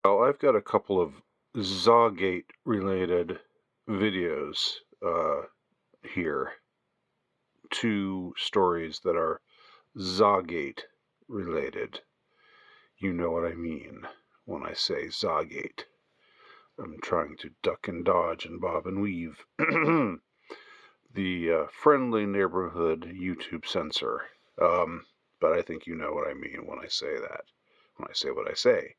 Well, I've got a couple of Zawgate-related videos here. Two stories that are Zawgate-related. You know what I mean when I say Zawgate. I'm trying to duck and dodge and bob and weave. The friendly neighborhood YouTube censor. But I think you know what I mean when I say that. When I say what I say.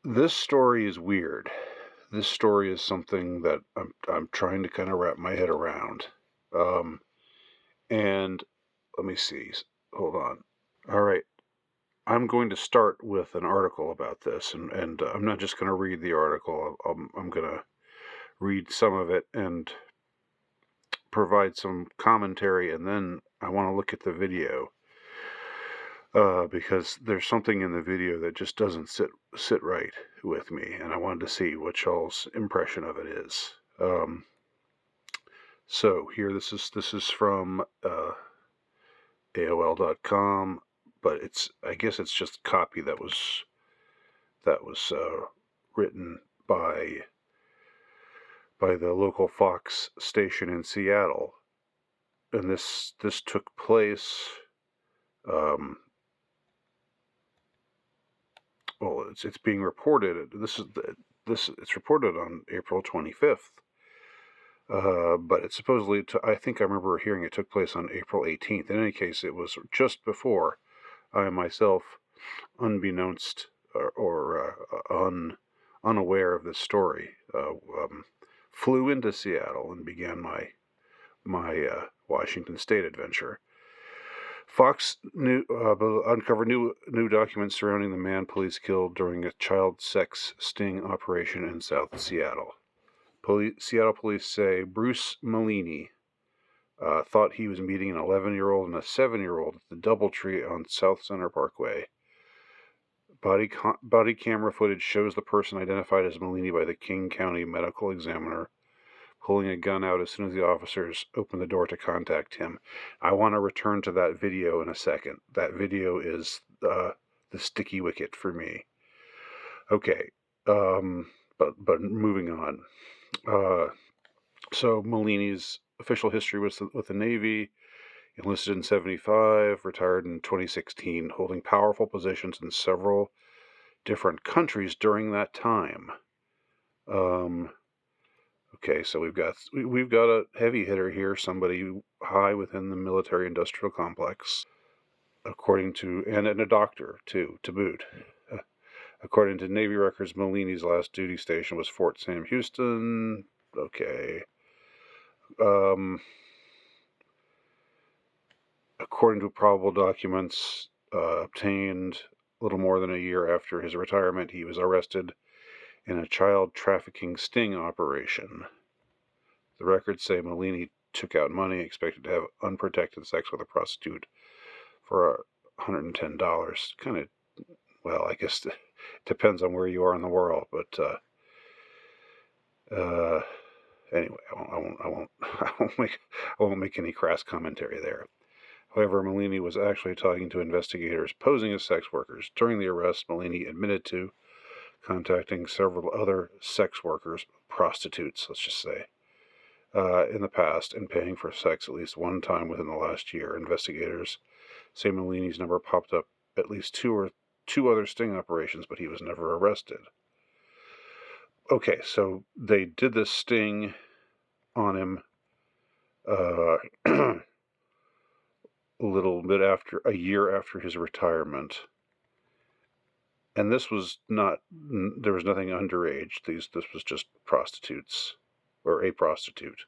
This story is weird. This story is something that I'm trying to kind of wrap my head around. And let me see. Hold on. All right. I'm going to start with an article about this, and I'm not just going to read the article. I'm going to read some of it and provide some commentary, and then I want to look at the video because there's something in the video that just doesn't sit right with me, and I wanted to see what y'all's impression of it is. So here, this is from AOL.com, but I guess it's just a copy that was written by the local Fox station in Seattle, and this took place. Well, it's being reported. It's reported on April 25th. But it's supposedly, I think I remember hearing it took place on April 18th. In any case, it was just before I myself, unbeknownst or unaware of this story, flew into Seattle and began my Washington State adventure. Fox uncovered new documents surrounding the man police killed during a child sex sting operation in South Seattle. Seattle police say Bruce Malini thought he was meeting an 11-year-old and a 7-year-old at the DoubleTree on South Center Parkway. Body camera footage shows the person identified as Malini by the King County Medical Examiner pulling a gun out as soon as the officers opened the door to contact him. I want to return to that video in a second. That video is the sticky wicket for me. Okay, but moving on. So Malini's official history was with the Navy, enlisted in 1975, retired in 2016, holding powerful positions in several different countries during that time. Okay, so we've got a heavy hitter here, somebody high within the military-industrial complex, and a doctor too, to boot. According to Navy records, Malini's last duty station was Fort Sam Houston. Okay. According to probable documents obtained a little more than a year after his retirement, he was arrested in a child trafficking sting operation. The records say Malini took out money, expected to have unprotected sex with a prostitute for $110. Kind of, well, I guess it depends on where you are in the world, but anyway, I won't make any crass commentary there. However, Malini was actually talking to investigators posing as sex workers. During the arrest, Malini admitted to contacting several other sex workers, prostitutes, let's just say, in the past and paying for sex at least one time within the last year. Investigators say Malini's number popped up at least two other sting operations, but he was never arrested. Okay, so they did this sting on him a year after his retirement. And this was there was nothing underage. This was just prostitutes, or a prostitute.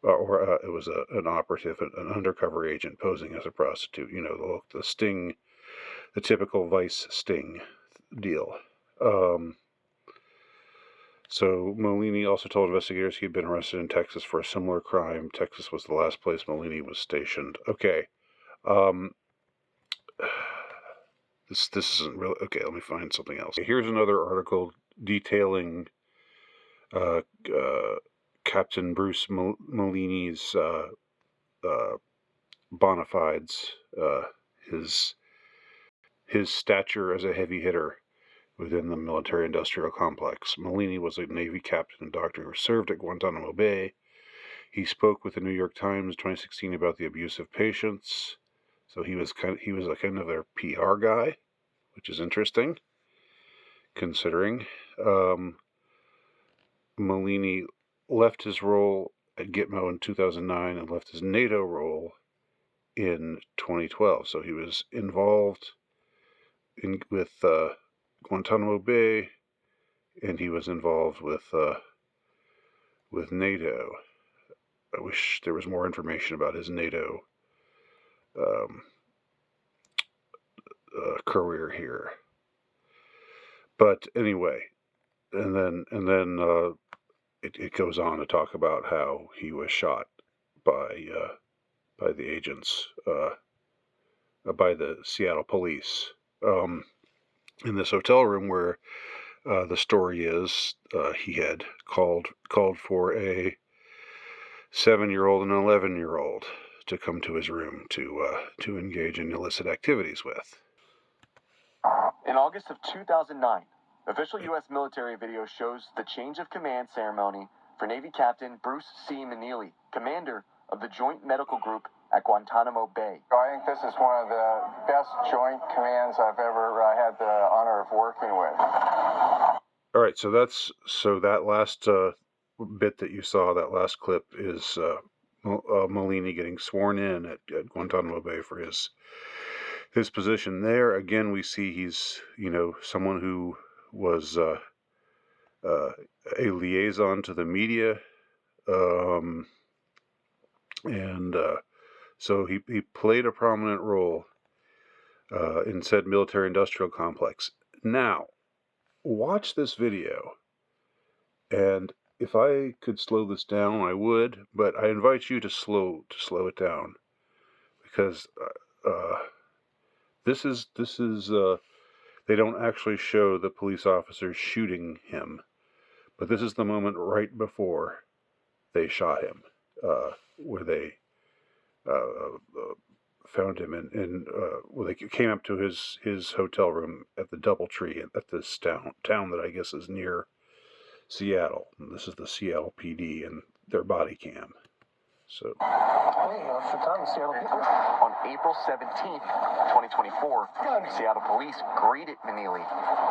It was an operative, an undercover agent posing as a prostitute. You know, the sting, the typical Vice sting deal. So Malini also told investigators he'd been arrested in Texas for a similar crime. Texas was the last place Malini was stationed. Okay. This isn't really... Okay, let me find something else. Here's another article detailing Captain Bruce Malini's bona fides, his stature as a heavy hitter. within the military-industrial complex. Mellini was a Navy captain and doctor who served at Guantanamo Bay. He spoke with the New York Times in 2016 about the abuse of patients. So he was a kind of their PR guy, which is interesting, considering. Mellini left his role at Gitmo in 2009 and left his NATO role in 2012. So he was involved with Guantanamo Bay, and he was involved with NATO. I wish there was more information about his NATO career here. But anyway, and then it goes on to talk about how he was shot by the agents, by the Seattle police, in this hotel room where the story is he had called for a 7-year-old and an 11-year-old to come to his room to engage in illicit activities with. In August of 2009, official U.S. military video shows the change of command ceremony for Navy Captain Bruce C. Manili, commander of the Joint Medical Group at Guantanamo Bay. I think this is one of the best joint commands I've ever had the honor of working with. All right, so that last bit that you saw, that last clip, is Mellini getting sworn in at Guantanamo Bay for his position there. Again, we see he's someone who was a liaison to the media, and so he played a prominent role in said military-industrial complex. Now, watch this video, and if I could slow this down, I would, but I invite you to slow it down, because this is they don't actually show the police officers shooting him, but this is the moment right before they shot him, where they found him where they came up to his hotel room at the DoubleTree at this town that I guess is near Seattle. And this is the Seattle PD and their body cam. So. On April 17th, 2024, Seattle police greeted Manili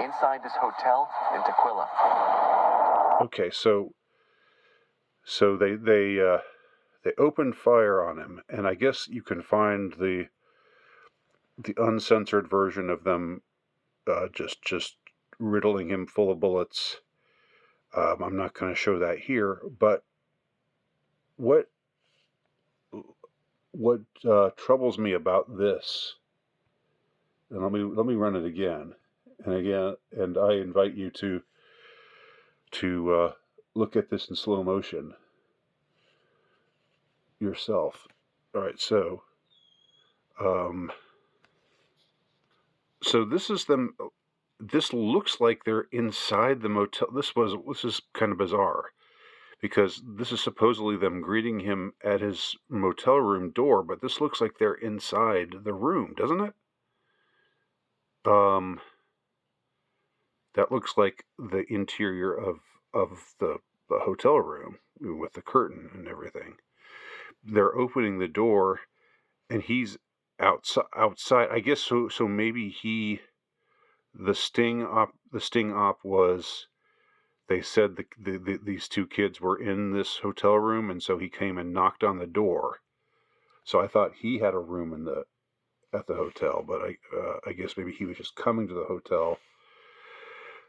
inside this hotel in Tequila. Okay, so they opened fire on him, and I guess you can find the uncensored version of them just riddling him full of bullets. I'm not going to show that here, but what troubles me about this, and let me run it again, and I invite you to look at this in slow motion yourself. All right, so this is them. This looks like they're inside the motel. This is kind of bizarre, because this is supposedly them greeting him at his motel room door, but this looks like they're inside the room, doesn't it? That looks like the interior of the hotel room with the curtain and everything. They're opening the door, and he's outside. I guess so. So maybe the sting op was, they said these two kids were in this hotel room, and so he came and knocked on the door. So I thought he had a room at the hotel, but I guess maybe he was just coming to the hotel,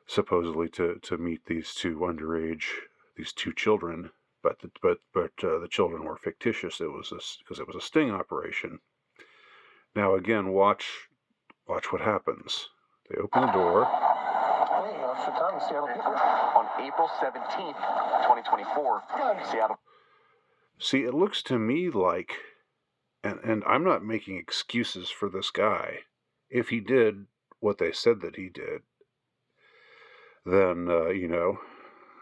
supposedly to meet these two children. But the children were fictitious. It was because it was a sting operation. Now again, watch what happens. They open the door. On April 17th, 2024, Seattle. See, it looks to me like, and I'm not making excuses for this guy. If he did what they said that he did, then,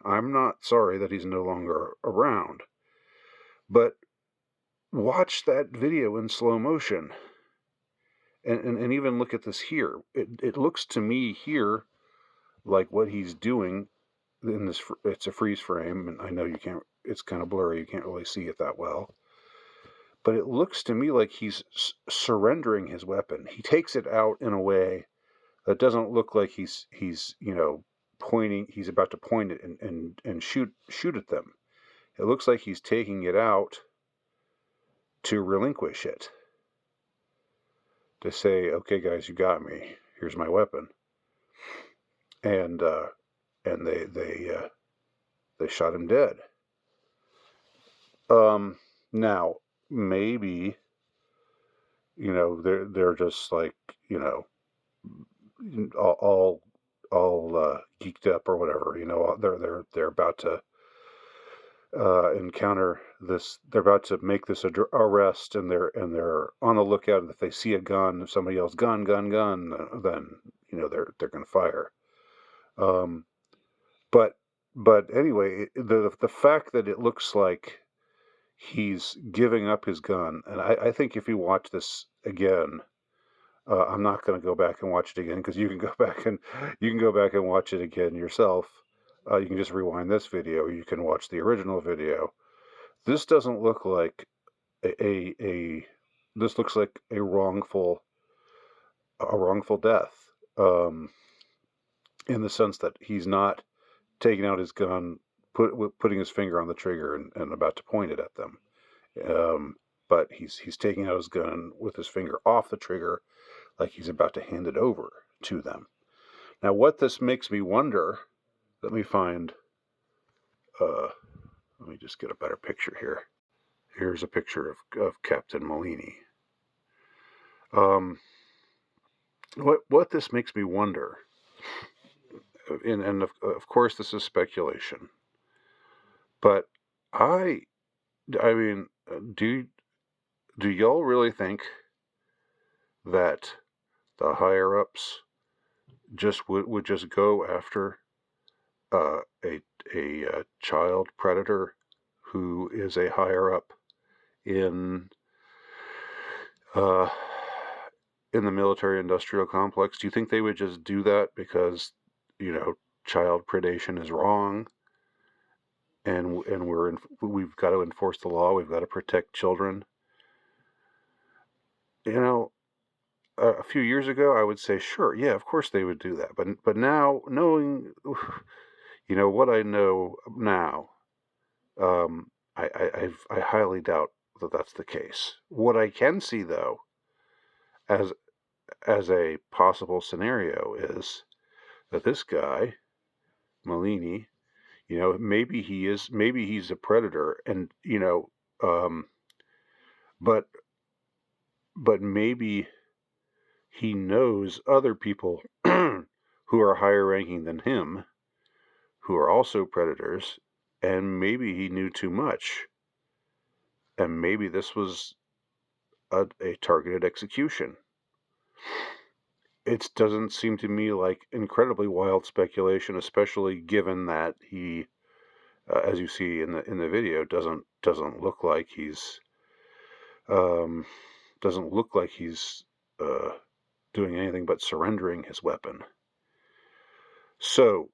I'm not sorry that he's no longer around. But watch that video in slow motion. And even look at this here. It looks to me here like what he's doing in this. It's a freeze frame, and I know you can't. It's kind of blurry. You can't really see it that well. But it looks to me like he's surrendering his weapon. He takes it out in a way that doesn't look like he's pointing. He's about to point it and shoot at them. It looks like he's taking it out to relinquish it, to say, "Okay, guys, you got me. Here's my weapon." And they shot him dead. Now maybe they're just like all geeked up or whatever. They're about to encounter this. They're about to make this arrest, and they're on the lookout. If they see a gun, if somebody yells "gun, gun, gun," then they're going to fire. But anyway, the fact that it looks like he's giving up his gun, and I think if you watch this again, I'm not going to go back and watch it again, because you can go back and watch it again yourself. You can just rewind this video. You can watch the original video. This doesn't look like this looks like a wrongful death, in the sense that he's not taking out his gun, putting his finger on the trigger and about to point it at them. But he's taking out his gun with his finger off the trigger, like he's about to hand it over to them. Now, what this makes me wonder, let me just get a better picture here. Here's a picture of Captain Malini. What this makes me wonder, and of course this is speculation, but I mean, do y'all really think that the higher ups would just go after a child predator who is a higher up in the military-industrial complex? Do you think they would just do that because child predation is wrong, and we've got to enforce the law, we've got to protect children? A few years ago, I would say, sure, yeah, of course they would do that. But now, knowing, what I know now, I highly doubt that that's the case. What I can see, though, as a possible scenario, is that this guy, Malini, maybe he's a predator, and but maybe he knows other people who are higher ranking than him, who are also predators, and maybe he knew too much, and maybe this was a targeted execution. It doesn't seem to me like incredibly wild speculation, especially given that he, as you see in the video, doesn't look like he's doing anything but surrendering his weapon. So,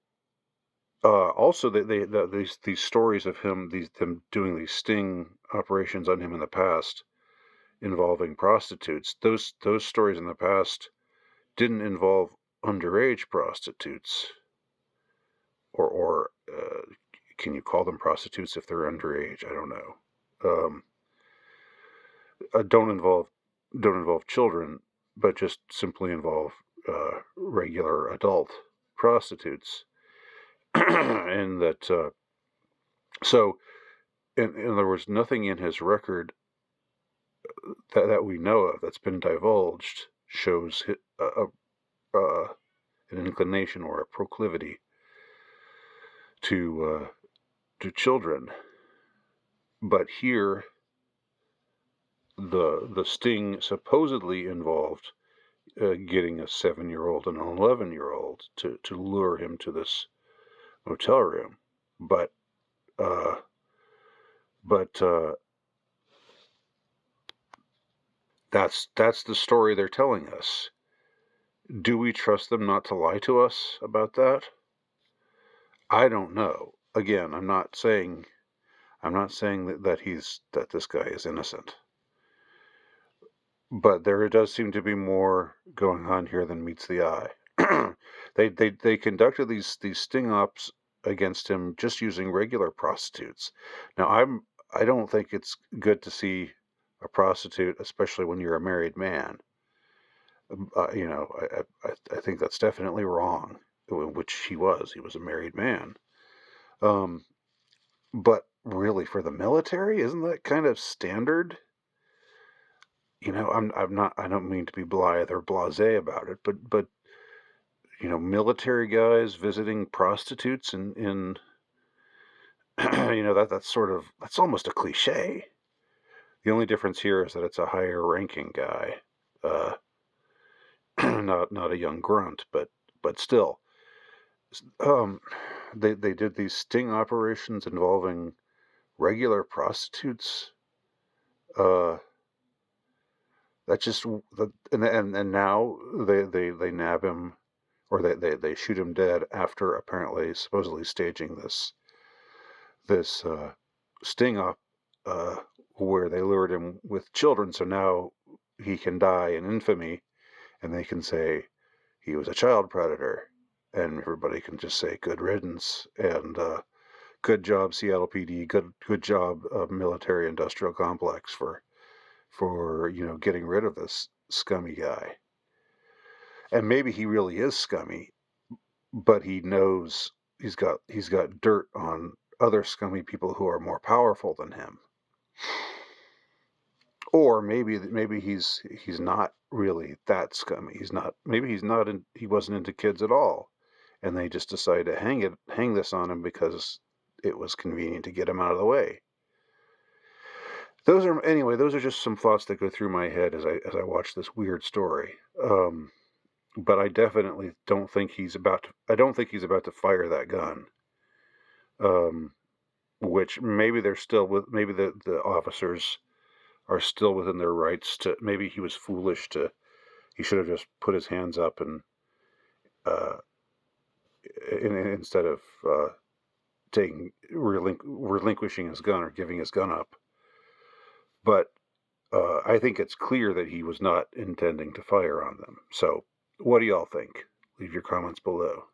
also these stories of them doing these sting operations on him in the past, involving prostitutes. Those stories in the past didn't involve underage prostitutes, or can you call them prostitutes if they're underage? I don't know. Don't involve children, but just simply involve regular adult prostitutes. And that so in other words, nothing in his record that we know of that's been divulged shows an inclination or a proclivity to children. But here, the sting supposedly involved getting a 7-year-old and an 11-year-old to lure him to this motel room. But that's the story they're telling us. Do we trust them not to lie to us about that? I don't know. Again, I'm not saying that this guy is innocent. But there does seem to be more going on here than meets the eye. They conducted these sting ops against him just using regular prostitutes. Now I don't think it's good to see a prostitute, especially when you're a married man. You know, I think that's definitely wrong. Which he was. He was a married man. Um, but really, for the military, isn't that kind of standard? You know, I'm not. I don't mean to be blithe or blasé about it, but you know, military guys visiting prostitutes in you know that's almost a cliche. The only difference here is that it's a higher ranking guy, uh, not a young grunt, but still, um, they did these sting operations involving regular prostitutes. Uh, that just and now they nab him or they shoot him dead after apparently supposedly staging this sting up where they lured him with children, so now he can die in infamy, and they can say he was a child predator, and everybody can just say good riddance and good job Seattle PD, good job military industrial complex for you know getting rid of this scummy guy. And maybe he really is scummy, but he knows he's got dirt on other scummy people who are more powerful than him. Or maybe he's not really that scummy. He wasn't into kids at all, and they just decided to hang this on him because it was convenient to get him out of the way. Those are just some thoughts that go through my head as I watch this weird story. But I definitely don't think he's about to. I don't think he's about to fire that gun. Um, which maybe they're still with. Maybe the officers are still within their rights to. Maybe he was foolish to. He should have just put his hands up and uh, instead of relinquishing his gun or giving his gun up. But I think it's clear that he was not intending to fire on them. So, what do y'all think? Leave your comments below.